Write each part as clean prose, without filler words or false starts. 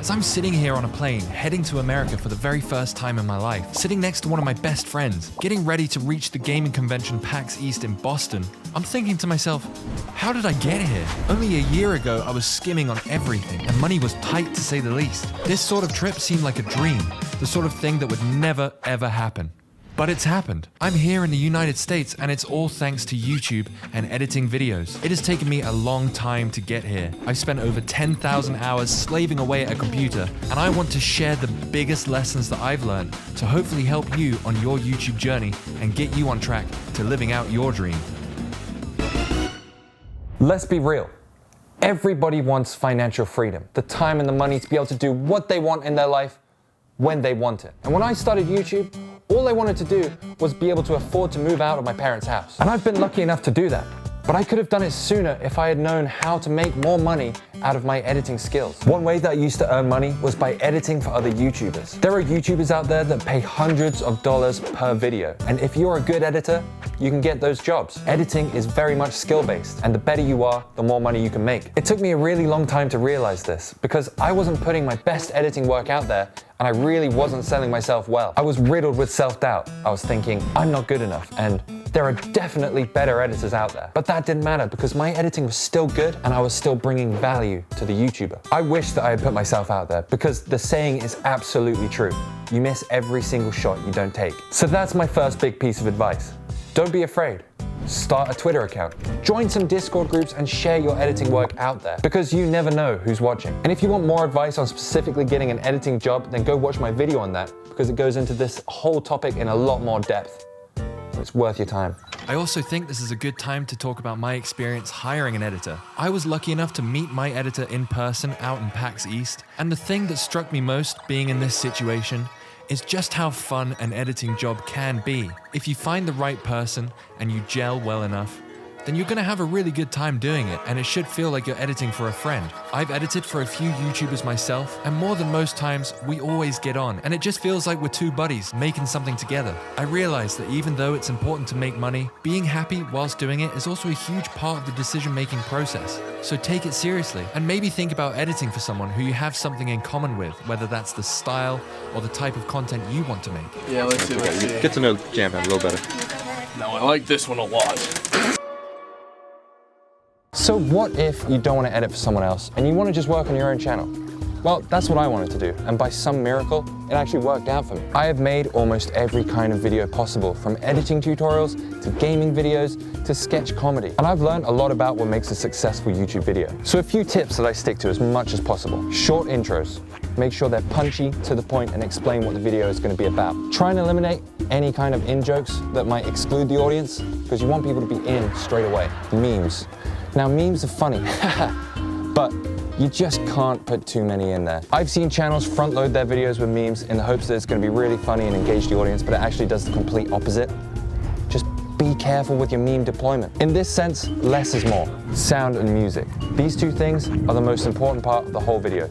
As I'm sitting here on a plane, heading to America for the very first time in my life, sitting next to one of my best friends, getting ready to reach the gaming convention PAX East in Boston, I'm thinking to myself, how did I get here? Only a year ago, I was skimming on everything, and money was tight to say the least. This sort of trip seemed like a dream, the sort of thing that would never, ever happen. But it's happened. I'm here in the United States, and it's all thanks to YouTube and editing videos. It has taken me a long time to get here. I've spent over 10,000 hours slaving away at a computer, and I want to share the biggest lessons that I've learned to hopefully help you on your YouTube journey and get you on track to living out your dream. Let's be real. Everybody wants financial freedom, the time and the money to be able to do what they want in their life when they want it. And when I started YouTube, all I wanted to do was be able to afford to move out of my parents' house. And I've been lucky enough to do that. But I could have done it sooner if I had known how to make more money out of my editing skills. One way that I used to earn money was by editing for other YouTubers. There are YouTubers out there that pay hundreds of dollars per video. And if you're a good editor, you can get those jobs. Editing is very much skill-based, and the better you are, the more money you can make. It took me a really long time to realize this, because I wasn't putting my best editing work out there, and I really wasn't selling myself well. I was riddled with self-doubt. I was thinking, I'm not good enough, and there are definitely better editors out there. But that didn't matter because my editing was still good and I was still bringing value to the YouTuber. I wish that I had put myself out there because the saying is absolutely true. You miss every single shot you don't take. So that's my first big piece of advice. Don't be afraid. Start a Twitter account. Join some Discord groups and share your editing work out there because you never know who's watching. And if you want more advice on specifically getting an editing job, then go watch my video on that because it goes into this whole topic in a lot more depth. It's worth your time. I also think this is a good time to talk about my experience hiring an editor. I was lucky enough to meet my editor in person out in PAX East, and the thing that struck me most being in this situation is just how fun an editing job can be. If you find the right person and you gel well enough, then you're gonna have a really good time doing it, and it should feel like you're editing for a friend. I've edited for a few YouTubers myself, and more than most times, we always get on, and it just feels like we're two buddies making something together. I realize that even though it's important to make money, being happy whilst doing it is also a huge part of the decision-making process. So take it seriously, and maybe think about editing for someone who you have something in common with, whether that's the style or the type of content you want to make. Yeah, let's see. Get to know Jamhead a little better. No, I like this one a lot. So what if you don't want to edit for someone else and you want to just work on your own channel? Well, that's what I wanted to do, and by some miracle, it actually worked out for me. I have made almost every kind of video possible, from editing tutorials to gaming videos to sketch comedy. And I've learned a lot about what makes a successful YouTube video. So a few tips that I stick to as much as possible. Short intros. Make sure they're punchy, to the point, and explain what the video is going to be about. Try and eliminate any kind of in-jokes that might exclude the audience, because you want people to be in straight away. Memes. Now, memes are funny, but you just can't put too many in there. I've seen channels front load their videos with memes in the hopes that it's going to be really funny and engage the audience, but it actually does the complete opposite. Just be careful with your meme deployment. In this sense, less is more. Sound and music. These two things are the most important part of the whole video.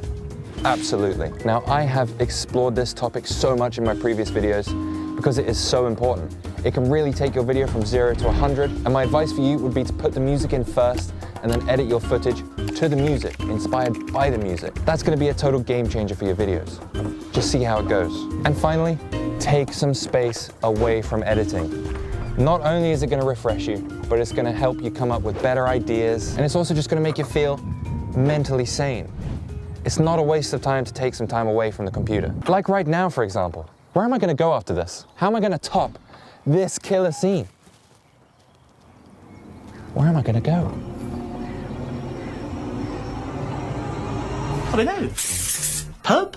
Absolutely. Now, I have explored this topic so much in my previous videos because it is so important. It can really take your video from 0 to 100, and my advice for you would be to put the music in first and then edit your footage to the music, inspired by the music. That's going to be a total game changer for your videos. Just see how it goes. And finally, take some space away from editing. Not only is it going to refresh you, but it's going to help you come up with better ideas, and it's also just going to make you feel mentally sane. It's not a waste of time to take some time away from the computer. Like right now, for example. Where am I going to go after this? How am I going to top this killer scene? Where am I going to go? I don't know. Pub?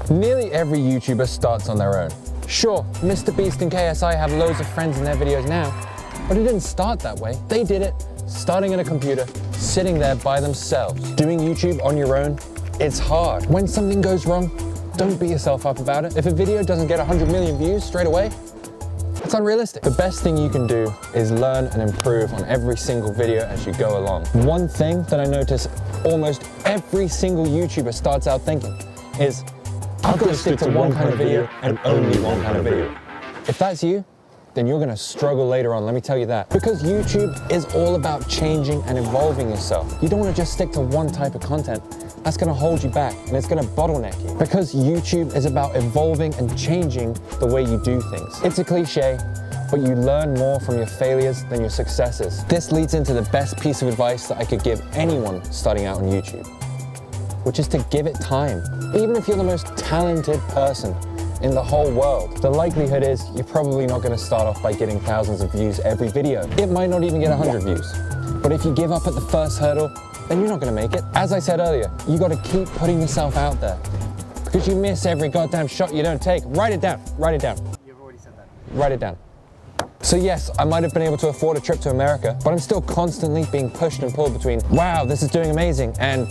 Nearly every YouTuber starts on their own. Sure, Mr. Beast and KSI have loads of friends in their videos now, but it didn't start that way. They did it starting at a computer, sitting there by themselves. Doing YouTube on your own, it's hard. When something goes wrong, don't beat yourself up about it. If a video doesn't get 100 million views straight away, it's unrealistic. The best thing you can do is learn and improve on every single video as you go along. One thing that I notice almost every single YouTuber starts out thinking is, I'm gonna stick to one kind of video and only one kind of video. If that's you, then you're gonna struggle later on, let me tell you that. Because YouTube is all about changing and evolving yourself. You don't wanna just stick to one type of content that's gonna hold you back and it's gonna bottleneck you. Because YouTube is about evolving and changing the way you do things. It's a cliche, but you learn more from your failures than your successes. This leads into the best piece of advice that I could give anyone starting out on YouTube, which is to give it time. Even if you're the most talented person in the whole world, the likelihood is you're probably not gonna start off by getting thousands of views every video. It might not even get 100 views. But if you give up at the first hurdle, then you're not gonna make it. As I said earlier, you gotta keep putting yourself out there. Because you miss every goddamn shot you don't take. Write it down, write it down. You've already said that. Write it down. So yes, I might have been able to afford a trip to America, but I'm still constantly being pushed and pulled between, wow, this is doing amazing, and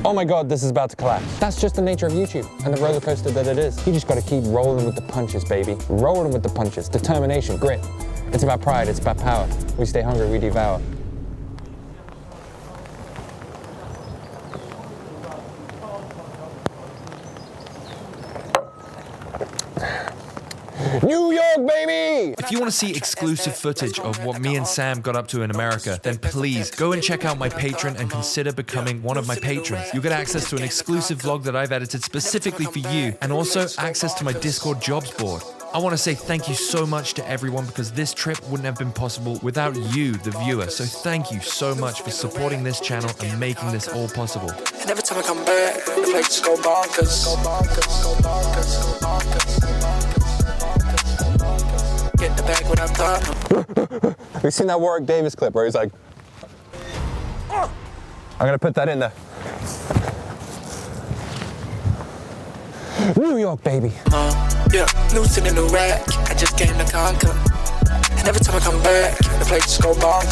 oh my God, this is about to collapse. That's just the nature of YouTube and the roller coaster that it is. You just gotta keep rolling with the punches, baby. Rolling with the punches. Determination, grit. It's about pride, it's about power. We stay hungry, we devour. New York, baby! If you want to see exclusive footage of what me and Sam got up to in America, then please go and check out my Patreon and consider becoming one of my patrons. You'll get access to an exclusive vlog that I've edited specifically for you, and also access to my Discord jobs board. I want to say thank you so much to everyone, because this trip wouldn't have been possible without you, the viewer. So thank you so much for supporting this channel and making this all possible. And every time I come back, the place just go bonkers. Get in the bag when I'm done. Have you seen that Warwick Davis clip where he's like, I'm gonna put that in there. New York, baby. Yeah, new city, new rack. I just came to conquer. And every time I come back, the place just go bonkers.